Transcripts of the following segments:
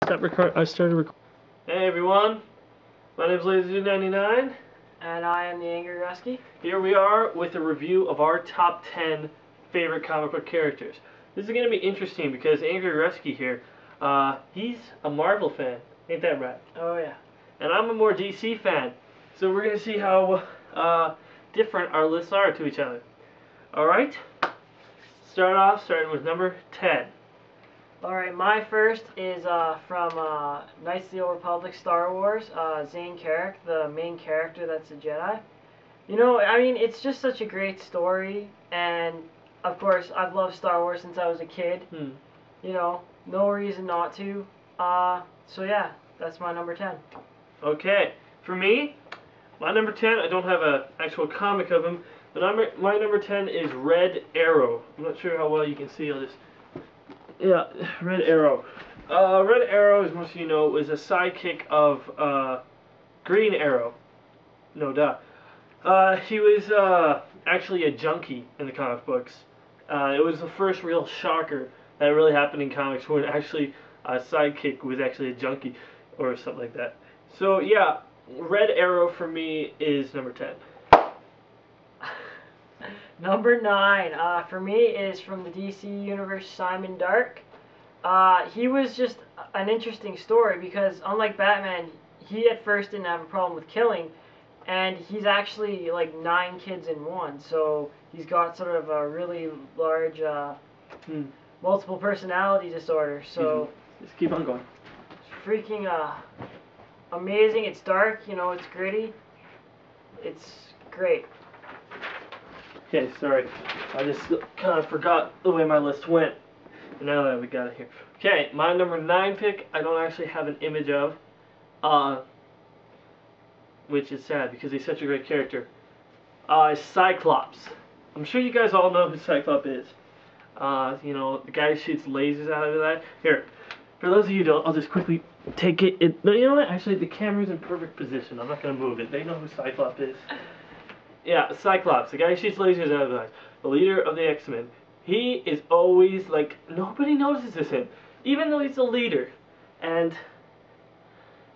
I started recording. Hey everyone, my name is Laser99. And I am the Angry Rusky. Here we are with a review of our top 10 favorite comic book characters. This is going to be interesting because Angry Rusky here, he's a Marvel fan, ain't that right? Oh yeah. And I'm a more DC fan, so we're going to see how different our lists are to each other. Alright, starting with number 10. Alright, my first is from Knights of the Old Republic Star Wars, Zane Carrick, the main character that's a Jedi. You know, I mean, it's just such a great story, and of course, I've loved Star Wars since I was a kid. You know, no reason not to. So yeah, that's my number 10. Okay, for me, my number 10, I don't have an actual comic of him, but my number 10 is Red Arrow. I'm not sure how well you can see all this. Yeah, Red Arrow. Red Arrow, as most of you know, was a sidekick of Green Arrow. No duh. He was actually a junkie in the comic books. It was the first real shocker that really happened in comics when actually a sidekick was actually a junkie or something like that. So yeah, Red Arrow for me is number 10. Number 9, for me, is from the DC Universe, Simon Dark. He was just an interesting story because, unlike Batman, he at first didn't have a problem with killing, and he's actually like 9 kids in one, so he's got sort of a really large multiple personality disorder, so... Just keep on going. It's freaking amazing. It's dark, you know, it's gritty. It's great. Okay, sorry. I just kind of forgot the way my list went. Now that we got it here. Okay, my number 9 pick, I don't actually have an image of. Which is sad because he's such a great character. Cyclops. I'm sure you guys all know who Cyclops is. You know, the guy who shoots lasers out of that. Here, for those of you who don't, I'll just quickly take it. No, you know what? Actually, the camera's in perfect position. I'm not going to move it. They know who Cyclops is. Yeah, Cyclops, the guy who shoots lasers out of his eyes, the leader of the X-Men. He is always, like, nobody notices him, even though he's the leader. And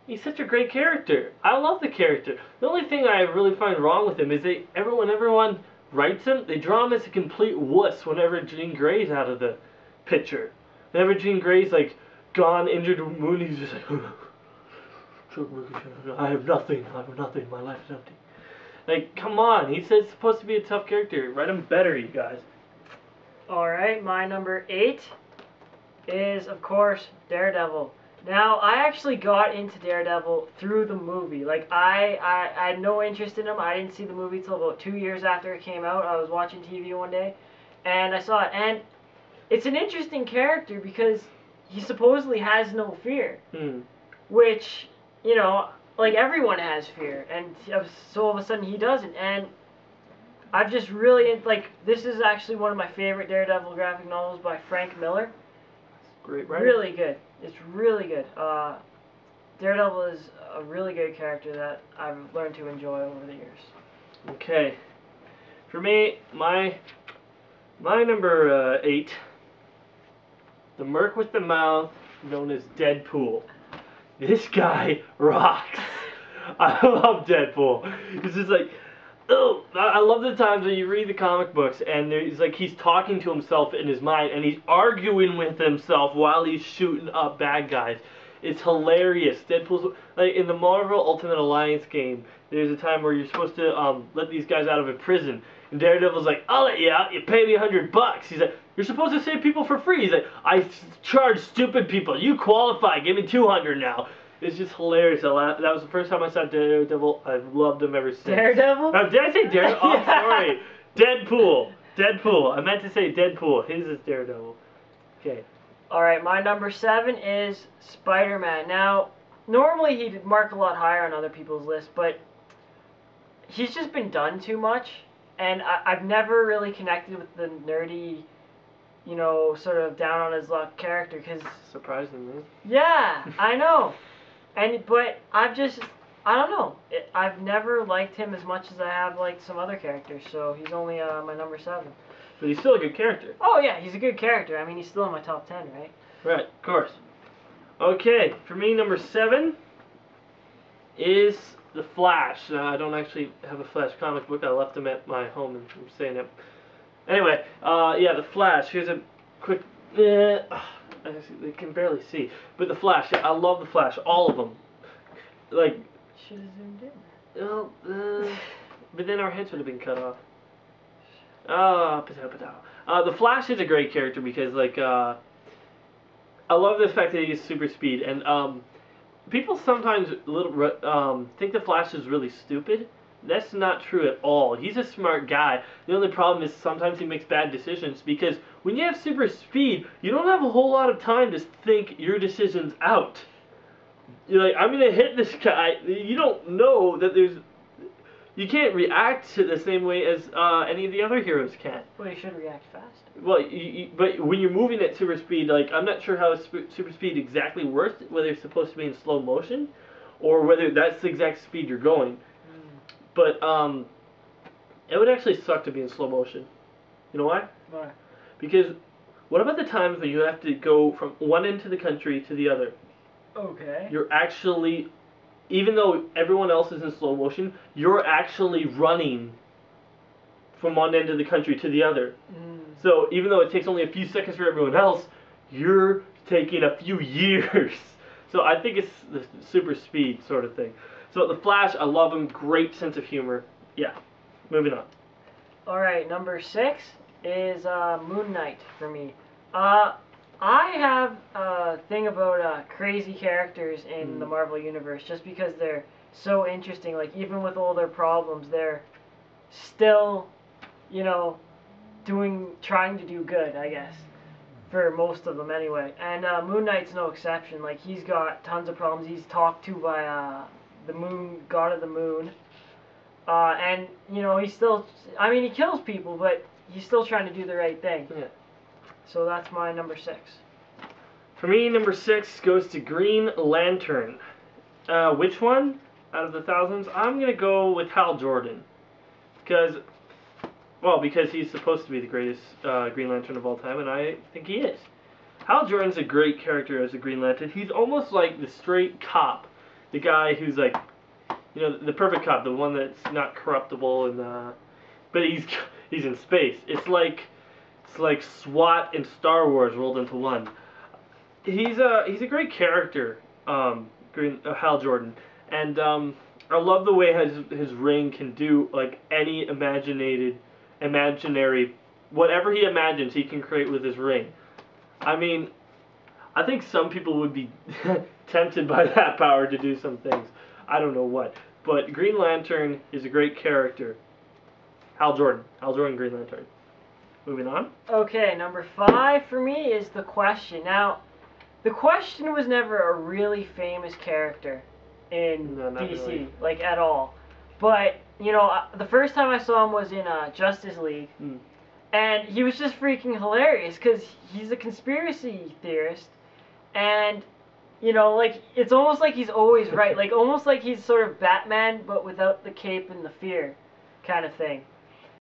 he's such a great character. I love the character. The only thing I really find wrong with him is everyone writes him, they draw him as a complete wuss whenever Jean Grey's out of the picture. Whenever Jean Grey's, like, gone, injured, wounded, he's just like, I have nothing, my life is empty. Like, come on, he says it's supposed to be a tough character. Write him better, you guys. Alright, my number 8 is, of course, Daredevil. Now, I actually got into Daredevil through the movie. Like, I had no interest in him. I didn't see the movie till about 2 years after it came out. I was watching TV one day, and I saw it. And it's an interesting character because he supposedly has no fear. Which, you know... like, everyone has fear, and so all of a sudden he doesn't, and I've just really, like, this is actually one of my favorite Daredevil graphic novels by Frank Miller. Great writer. Really good. It's really good. Daredevil is a really good character that I've learned to enjoy over the years. Okay. For me, my number 8, the Merc with the Mouth, known as Deadpool. This guy rocks. I love Deadpool. He's just like, oh, I love the times when you read the comic books and he's talking to himself in his mind and he's arguing with himself while he's shooting up bad guys. It's hilarious. Deadpool's like in the Marvel Ultimate Alliance game. There's a time where you're supposed to let these guys out of a prison, and Daredevil's like, "I'll let you out. You pay me $100." He's like, "You're supposed to save people for free." He's like, "I charge stupid people. You qualify. Give me $200 now." It's just hilarious. That was the first time I saw Daredevil. I've loved him ever since. Daredevil? Did I say Daredevil? Oh, I'm sorry. Deadpool. I meant to say Deadpool. His is Daredevil. Okay. Alright, my number 7 is Spider-Man. Now, normally he'd mark a lot higher on other people's lists, but he's just been done too much, and I've never really connected with the nerdy, you know, sort of down on his luck character, because... surprisingly. Yeah, I know. But I don't know. I've never liked him as much as I have liked some other characters, so he's only my number 7. But he's still a good character. Oh yeah, he's a good character. I mean, he's still in my top 10, right? Right, of course. Okay, for me, number 7 is The Flash. I don't actually have a Flash comic book. I left them at my home and I'm saying it. Anyway, yeah, The Flash. Here's a quick... they can barely see. But The Flash, yeah, I love The Flash. All of them. Like... Should have zoomed in. Well, but then our heads would have been cut off. The Flash is a great character because, like, I love the fact that he has super speed, and people sometimes think the Flash is really stupid. That's not true at all. He's a smart guy. The only problem is sometimes he makes bad decisions because when you have super speed, you don't have a whole lot of time to think your decisions out. You're like, I'm gonna hit this guy. You don't know that you can't react to the same way as any of the other heroes can. Well, you should react fast. Well, but when you're moving at super speed, like, I'm not sure how super speed exactly works, whether it's supposed to be in slow motion, or whether that's the exact speed you're going. But it would actually suck to be in slow motion. You know why? Why? Because what about the times when you have to go from one end of the country to the other? Okay. You're actually, even though everyone else is in slow motion, you're actually running from one end of the country to the other. So even though it takes only a few seconds for everyone else, you're taking a few years. So I think it's the super speed sort of thing. So The Flash, I love him. Great sense of humor. Yeah. Moving on. Alright, number 6 is Moon Knight for me. I have a thing about crazy characters in the Marvel Universe just because they're so interesting. Like, even with all their problems, they're still, you know, trying to do good, I guess. For most of them, anyway. And Moon Knight's no exception. Like, he's got tons of problems. He's talked to by the moon, god of the moon. And, you know, he's still... I mean, he kills people, but he's still trying to do the right thing. Yeah. So that's my number 6. For me, number 6 goes to Green Lantern. Which one out of the thousands? I'm going to go with Hal Jordan. Because he's supposed to be the greatest Green Lantern of all time, and I think he is. Hal Jordan's a great character as a Green Lantern. He's almost like the straight cop. The guy who's like, you know, the perfect cop, the one that's not corruptible, and but he's in space. It's like SWAT and Star Wars rolled into one. He's a great character, Hal Jordan, and I love the way his ring can do like any imaginary whatever he imagines he can create with his ring. I mean, I think some people would be tempted by that power to do some things. I don't know what. But Green Lantern is a great character. Hal Jordan, Green Lantern. Moving on. Okay, number 5 for me is The Question. Now, The Question was never a really famous character in DC, really. like, at all. But, you know, the first time I saw him was in Justice League. And he was just freaking hilarious because he's a conspiracy theorist. And, you know, like, it's almost like he's always right. Like, almost like he's sort of Batman, but without the cape and the fear kind of thing.